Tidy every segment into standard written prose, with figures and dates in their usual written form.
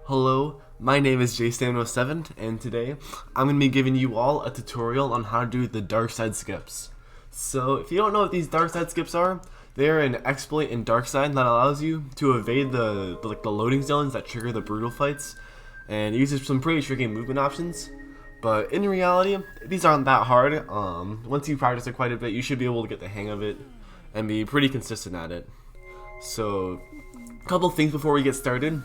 Hello, my name is JStam07, and today I'm going to be giving you all a tutorial on how to do the dark side skips. So if you don't know what these dark side skips are, they're an exploit in dark side that allows you to evade the loading zones that trigger the brutal fights, and it uses some pretty tricky movement options. But in reality, these aren't that hard. Once you practice it quite a bit, you should be able to get the hang of it and be pretty consistent at it. So, a couple things before we get started.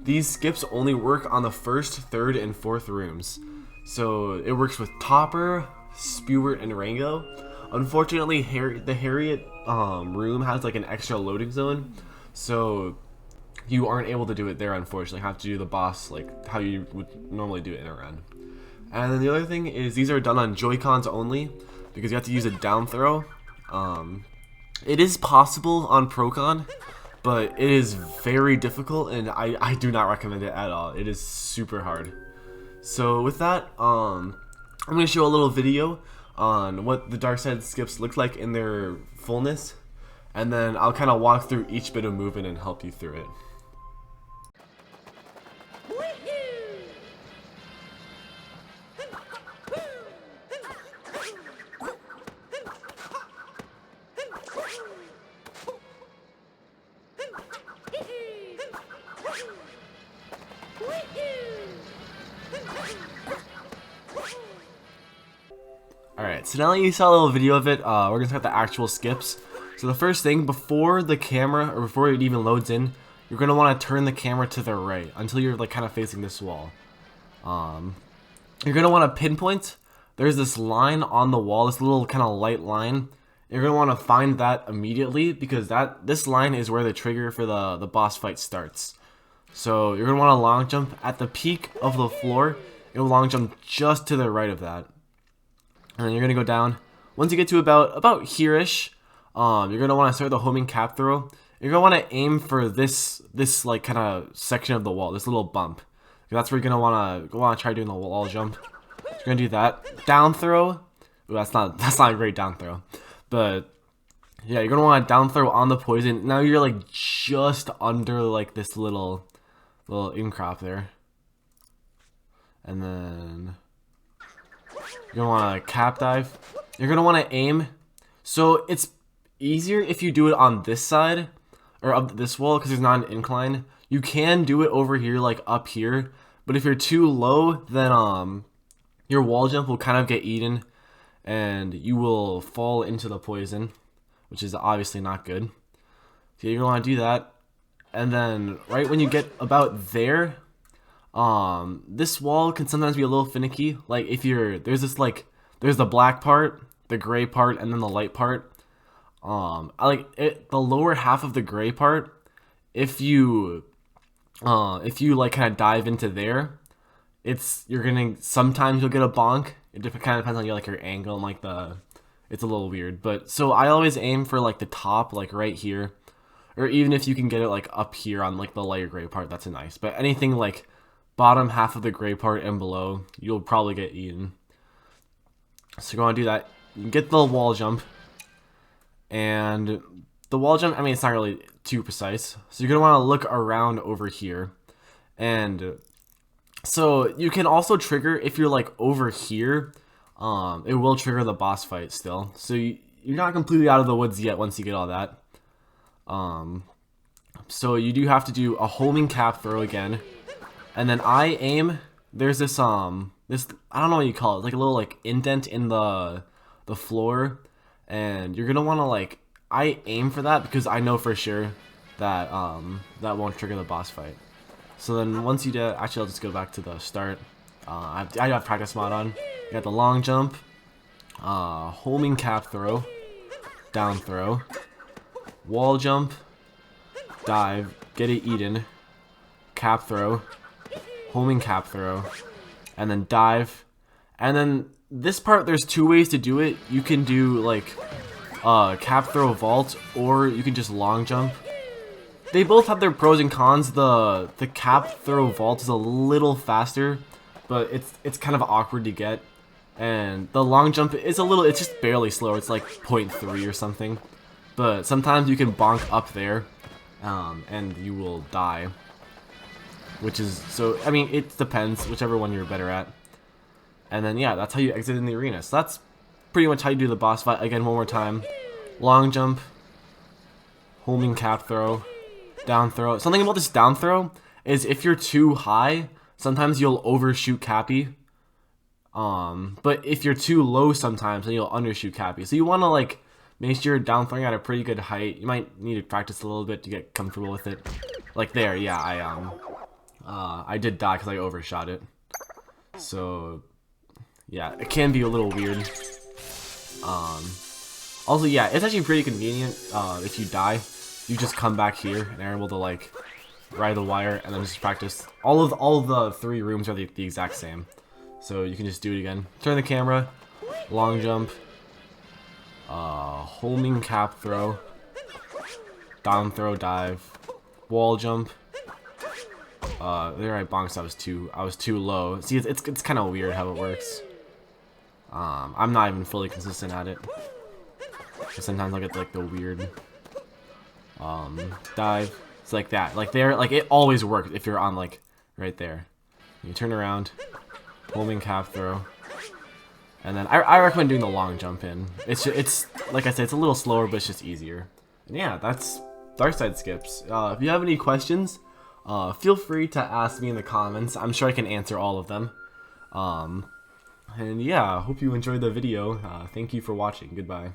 These skips only work on the first, third, and fourth rooms. So it works with Topper, Spewert, and Rango. Unfortunately, the Harriet room has like an extra loading zone, so you aren't able to do it there. Unfortunately, you have to do the boss like how you would normally do it in a run. And then the other thing is these are done on Joy-Cons only because you have to use a down throw. It is possible on Procon, but it is very difficult, and I do not recommend it at all. It is super hard. So with that, I'm going to show a little video on what the dark side skips look like in their fullness, and then I'll kind of walk through each bit of movement and help you through it. Alright, so now that you saw a little video of it, we're going to start the actual skips. So the first thing, before the camera, or before it even loads in, you're going to want to turn the camera to the right until you're like kind of facing this wall. You're going to want to pinpoint, there's this line on the wall, this little kind of light line. You're going to want to find that immediately because this line is where the trigger for the boss fight starts. So you're going to want to long jump at the peak of the floor. You'll long jump just to the right of that. And then you're going to go down. Once you get to about here-ish, you're going to want to start the homing cap throw. You're going to want to aim for this like kind of section of the wall, this little bump. That's where you're going to want to try doing the wall jump. So you're going to do that. Down throw. Ooh, that's not a great down throw. But yeah, you're going to want to down throw on the poison. Now you're like just under like this little incrop there. And then you're going to want to cap dive. You're going to want to aim. So it's easier if you do it on this side or up this wall because there's not an incline. You can do it over here, like up here. But if you're too low, then your wall jump will kind of get eaten and you will fall into the poison, which is obviously not good. So you're going to want to do that. And then right when you get about there, this wall can sometimes be a little finicky. Like if there's the black part, the gray part, and then the light part. I like it, the lower half of the gray part. If you like kind of dive into there, sometimes you'll get a bonk. It kind of depends on your angle and like it's a little weird. But so I always aim for like the top, like right here, or even if you can get it like up here on like the lighter gray part, that's nice. But anything like bottom half of the gray part and below, you'll probably get eaten. So you're going to do that. You get the wall jump. And the wall jump, I mean, it's not really too precise. So you're going to want to look around over here. And so you can also trigger, if you're like over here, it will trigger the boss fight still. So you're not completely out of the woods yet once you get all that. So you do have to do a homing cap throw again. And then I aim, there's this I don't know what you call it, like a little like indent in the floor, and you're gonna want to I aim for that because I know for sure that that won't trigger the boss fight. So then once you do, actually I'll just go back to the start. I have practice mod on. You got the long jump, homing cap throw, down throw, wall jump, dive, get it eaten, cap throw, homing cap throw, and then dive. And then this part, there's two ways to do it. You can do like cap throw vault, or you can just long jump. They both have their pros and cons. The cap throw vault is a little faster, but it's kind of awkward to get. And the long jump is it's just barely slower. It's like 0.3 or something. But sometimes you can bonk up there, and you will die. which is, so, I mean, it depends, whichever one you're better at. And then, yeah, that's how you exit in the arena. So that's pretty much how you do the boss fight. Again, one more time. Long jump, homing cap throw, down throw. Something about this down throw is if you're too high, sometimes you'll overshoot Cappy. But if you're too low sometimes, then you'll undershoot Cappy. So you want to, like, make sure you're down throwing at a pretty good height. You might need to practice a little bit to get comfortable with it. Like there, yeah, I did die because I overshot it. So, yeah, it can be a little weird. Also, yeah, it's actually pretty convenient. If you die, you just come back here and are able to, like, ride the wire and then just practice. All of the 3 rooms are the exact same. So you can just do it again. Turn the camera, long jump, homing cap throw, down throw dive, wall jump. There I bonked. I was too low. See, it's kind of weird how it works. I'm not even fully consistent at it. Sometimes I get like the weird dive. It's like that. Like there, like it always works if you're on like right there. You turn around, homing cap throw, and then I recommend doing the long jump in. It's like I said, it's a little slower, but it's just easier. And yeah, that's Dark Side skips. If you have any questions, feel free to ask me in the comments. I'm sure I can answer all of them. And yeah, hope you enjoyed the video. Thank you for watching. Goodbye.